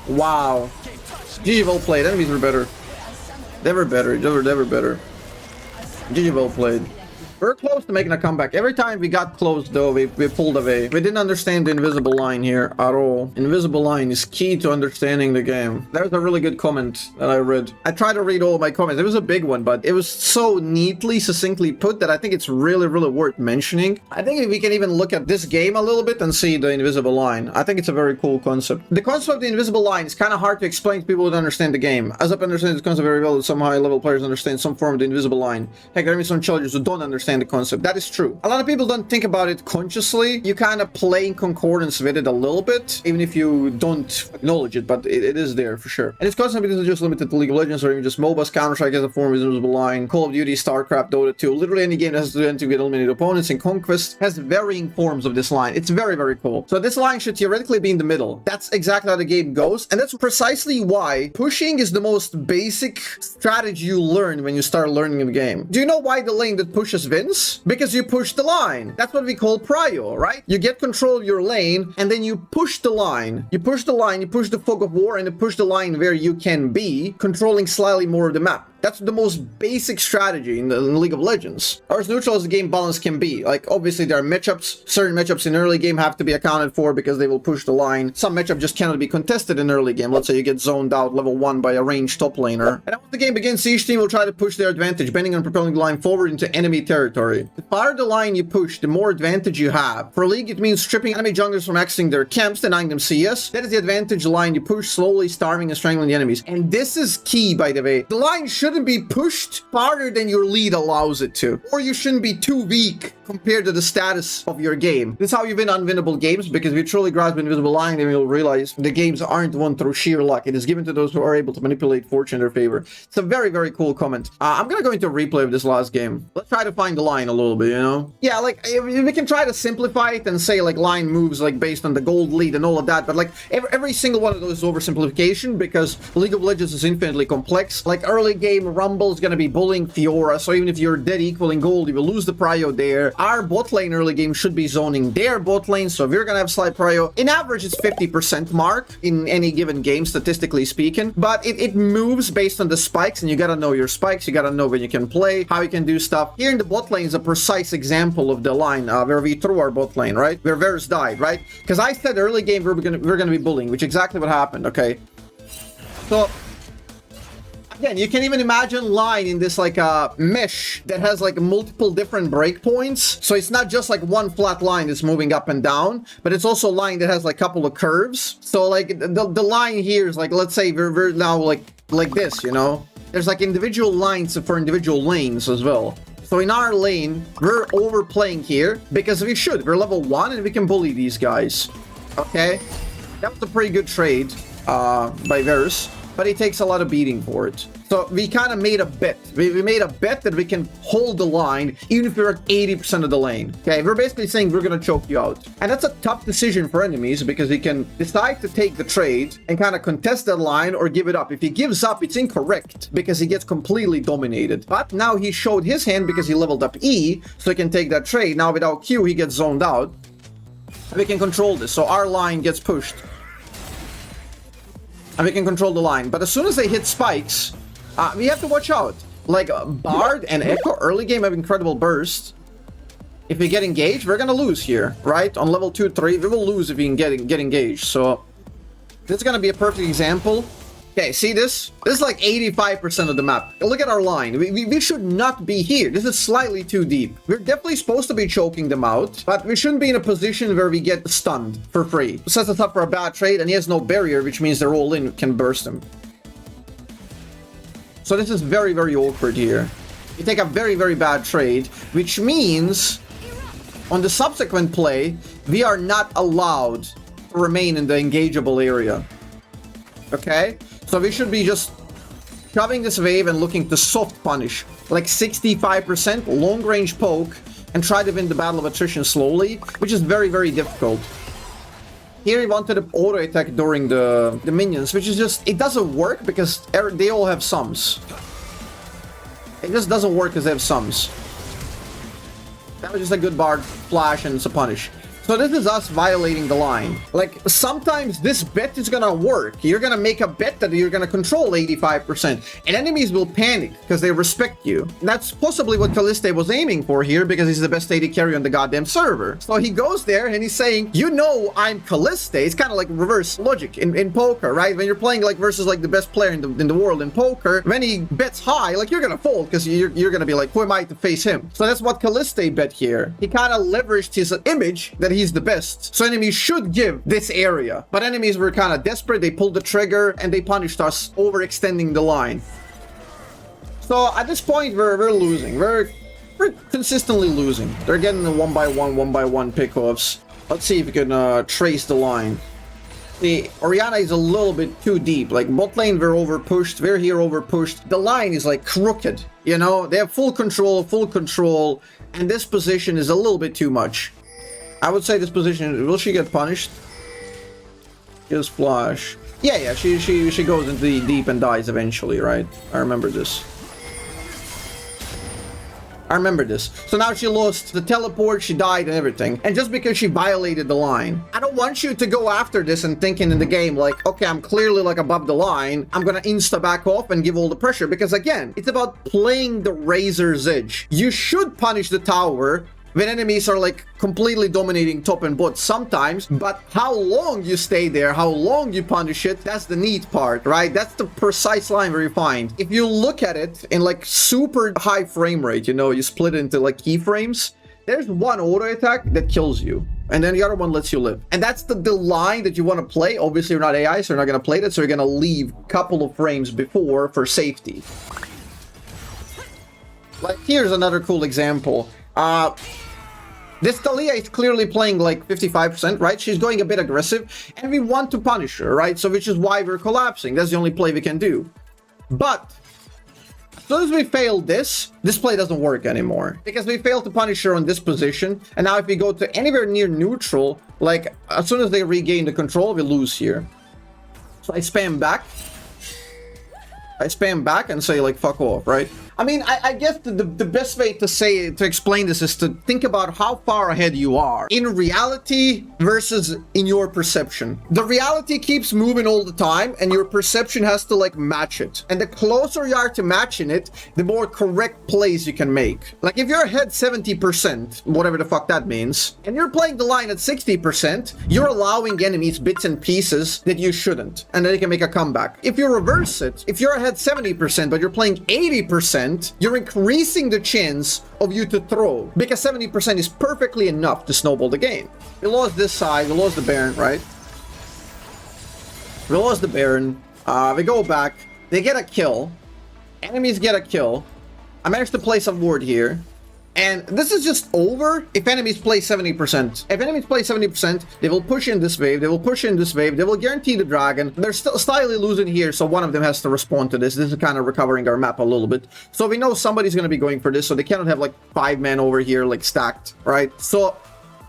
Wow. GG, well played. Enemies were better. They were better. They were better. GG, well played. We're close to making a comeback. Every time we got close, though, we pulled away. We didn't understand the invisible line here at all. Invisible line is key to understanding the game. There's a really good comment that I read. I tried to read all my comments. It was a big one, but it was so neatly, succinctly put that I think it's really, really worth mentioning. I think we can even look at this game a little bit and see the invisible line. I think it's a very cool concept. The concept of the invisible line is kind of hard to explain to people who don't understand the game. Azzapp understands the concept very well. Some high-level players understand some form of the invisible line. Heck, there are some challengers who don't understand the concept. That is true. A lot of people don't think about it consciously. You kind of play in concordance with it a little bit, even if you don't acknowledge it, but it is there for sure. And it's concept isn't just limited to League of Legends or even just MOBAs. Counter-Strike has a form of invisible line. Call of Duty, StarCraft, Dota 2. Literally any game that has to get eliminated opponents in Conquest has varying forms of this line. It's very, very cool. So this line should theoretically be in the middle. That's exactly how the game goes. And that's precisely why pushing is the most basic strategy you learn when you start learning the game. Do you know why the lane that pushes wins? Because you push the line. That's what we call prio, right? You get control of your lane and then you push the line. You push the line, you push the fog of war, and you push the line where you can be, controlling slightly more of the map. That's the most basic strategy in League of Legends. Or as neutral as the game balance can be. Like, obviously there are matchups. Certain matchups in early game have to be accounted for because they will push the line. Some matchup just cannot be contested in early game. Let's say you get zoned out level 1 by a ranged top laner. And once the game begins, each team will try to push their advantage, bending on propelling the line forward into enemy territory. The farther the line you push, the more advantage you have. For League, it means stripping enemy junglers from accessing their camps, denying them CS. That is the advantage line you push, slowly starving and strangling the enemies. And this is key, by the way. The line shouldn't be pushed farther than your lead allows it to. Or you shouldn't be too weak compared to the status of your game. This is how you win unwinnable games, because if you truly grasp the invisible line, then you'll realize the games aren't won through sheer luck. It is given to those who are able to manipulate fortune in their favor. It's a very, very cool comment. I'm gonna go into a replay of this last game. Let's try to find the line a little bit, you know? Yeah, like, we can try to simplify it and say, like, line moves, like, based on the gold lead and all of that, but, like, every single one of those is oversimplification, because League of Legends is infinitely complex. Like, early game, Rumble is gonna be bullying Fiora, so even if you're dead equal in gold, you will lose the prio there. Our bot lane early game should be zoning their bot lane, so if you're gonna have slight prio, in average it's 50% mark in any given game, statistically speaking, but it moves based on the spikes, and you gotta know your spikes, you gotta know when you can play, how you can do stuff. Here in the bot lane is a precise example of the line where we threw our bot lane, right? Where Varus died, right? Because I said early game we're gonna be bullying, which is exactly what happened, okay? So again, you can even imagine line in this like mesh that has like multiple different breakpoints. So it's not just like one flat line that's moving up and down, but it's also a line that has like a couple of curves. So like the line here is like, let's say we're now like this, you know? There's like individual lines for individual lanes as well. So in our lane, we're overplaying here because we should. We're level 1 and we can bully these guys. Okay? That was a pretty good trade by Varus, but he takes a lot of beating for it. So we kind of made a bet. We made a bet that we can hold the line even if we're at 80% of the lane. Okay, we're basically saying we're going to choke you out. And that's a tough decision for enemies because he can decide to take the trade and kind of contest that line or give it up. If he gives up, it's incorrect because he gets completely dominated. But now he showed his hand because he leveled up E, so he can take that trade. Now without Q, he gets zoned out. And we can control this. So our line gets pushed. And we can control the line. But as soon as they hit spikes, we have to watch out. Like Bard and Echo early game have incredible burst. If we get engaged, we're gonna lose here, right? On level 2, 3, we will lose if we can get engaged. So this is gonna be a perfect example. Okay, see this? This is like 85% of the map. Look at our line. We should not be here. This is slightly too deep. We're definitely supposed to be choking them out, but we shouldn't be in a position where we get stunned for free. Sets us up for a bad trade, and he has no barrier, which means they're all in, can burst him. So this is very, very awkward here. You take a very, very bad trade, which means on the subsequent play, we are not allowed to remain in the engageable area. Okay? So we should be just shoving this wave and looking to soft punish. Like 65% long range poke and try to win the battle of attrition slowly, which is very, very difficult. Here he wanted to auto attack during the minions, which is just, it doesn't work because they all have sums. It just doesn't work because they have sums. That was just a good Bard flash and it's a punish. So this is us violating the line. Like, sometimes this bet is gonna work. You're gonna make a bet that you're gonna control 85%, and enemies will panic because they respect you. That's possibly what Kaliste was aiming for here, because he's the best AD carry on the goddamn server. So he goes there and he's saying, you know I'm Kaliste. It's kind of like reverse logic in poker, right? When you're playing like versus like the best player in the world in poker, when he bets high, like you're gonna fold because you're gonna be like, who am I to face him? So that's what Kaliste bet here. He kind of leveraged his image that he's the best. So enemies should give this area. But enemies were kind of desperate. They pulled the trigger and they punished us, overextending the line. So at this point, we're losing. We're consistently losing. They're getting the one by one pickoffs. Let's see if we can trace the line. The Orianna is a little bit too deep. Like, bot lane, we're overpushed. We're here overpushed. The line is like crooked, you know? They have full control, and this position is a little bit too much. I would say this position, will she get punished? Just flash. Yeah, she goes into the deep and dies eventually, right? I remember this. So now she lost the teleport, she died and everything. And just because she violated the line. I don't want you to go after this and thinking in the game like, okay, I'm clearly like above the line. I'm gonna insta back off and give all the pressure. Because again, it's about playing the razor's edge. You should punish the tower when enemies are like completely dominating top and bot sometimes, but how long you stay there, how long you punish it, that's the neat part, right? That's the precise line where you find. If you look at it in like super high frame rate, you know, you split it into like keyframes, there's one auto attack that kills you, and then the other one lets you live. And that's the line that you want to play. Obviously, you're not AI, so you're not going to play that, so you're going to leave a couple of frames before for safety. Like, here's another cool example. This Talia is clearly playing like 55%, right? She's going a bit aggressive, and we want to punish her, right? So which is why we're collapsing. That's the only play we can do. But as soon as we fail this play doesn't work anymore. Because we failed to punish her on this position, and now if we go to anywhere near neutral, like as soon as they regain the control, we lose here. So I spam back. And say like, fuck off, right? I mean, I guess the best way to explain this is to think about how far ahead you are in reality versus in your perception. The reality keeps moving all the time, and your perception has to like match it. And the closer you are to matching it, the more correct plays you can make. Like if you're ahead 70%, whatever the fuck that means, and you're playing the line at 60%, you're allowing enemies bits and pieces that you shouldn't, and then they can make a comeback. If you reverse it, if you're ahead 70%, but you're playing 80%, you're increasing the chance of you to throw, because 70% is perfectly enough to snowball the game. We lost this side, we lost the Baron, right? We lost the Baron. We go back, they get a kill, enemies get a kill. I managed to play some ward here. And this is just over if enemies play 70%. If enemies play 70%, they will push in this wave, they will push in this wave, they will guarantee the dragon. They're still slightly losing here, so one of them has to respond to this. This is kind of recovering our map a little bit. So we know somebody's going to be going for this, so they cannot have like 5 men over here like stacked, right? So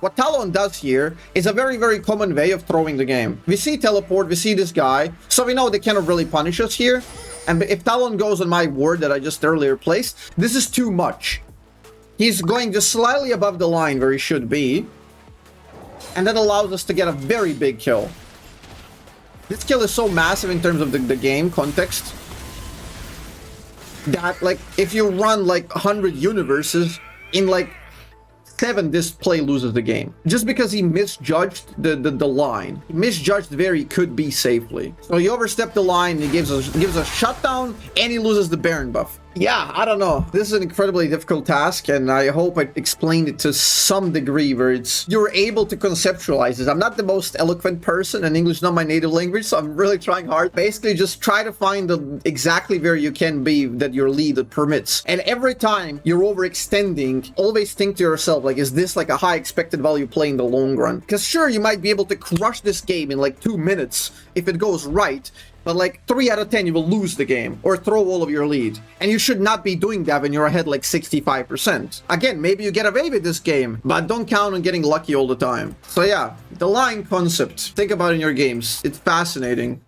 what Talon does here is a very, very common way of throwing the game. We see teleport, we see this guy, so we know they cannot really punish us here. And if Talon goes on my ward that I just earlier placed, this is too much. He's going just slightly above the line where he should be. And that allows us to get a very big kill. This kill is so massive in terms of the game context that, like, if you run, like, 100 universes, in, like, 7, this play loses the game. Just because he misjudged the line. He misjudged where he could be safely. So he overstepped the line, he gives a shutdown, and he loses the Baron buff. Yeah, I don't know. This is an incredibly difficult task, and I hope I explained it to some degree where you're able to conceptualize this. I'm not the most eloquent person, and English is not my native language, so I'm really trying hard. Basically, just try to find exactly where you can be that your lead permits. And every time you're overextending, always think to yourself, like, is this like a high expected value play in the long run? Because sure, you might be able to crush this game in like 2 minutes if it goes right, but like 3 out of 10 you will lose the game or throw all of your lead, and you should not be doing that when you're ahead like 65%. Again, maybe you get away with this game, but don't count on getting lucky all the time. So yeah, the line concept, think about it in your games. It's fascinating.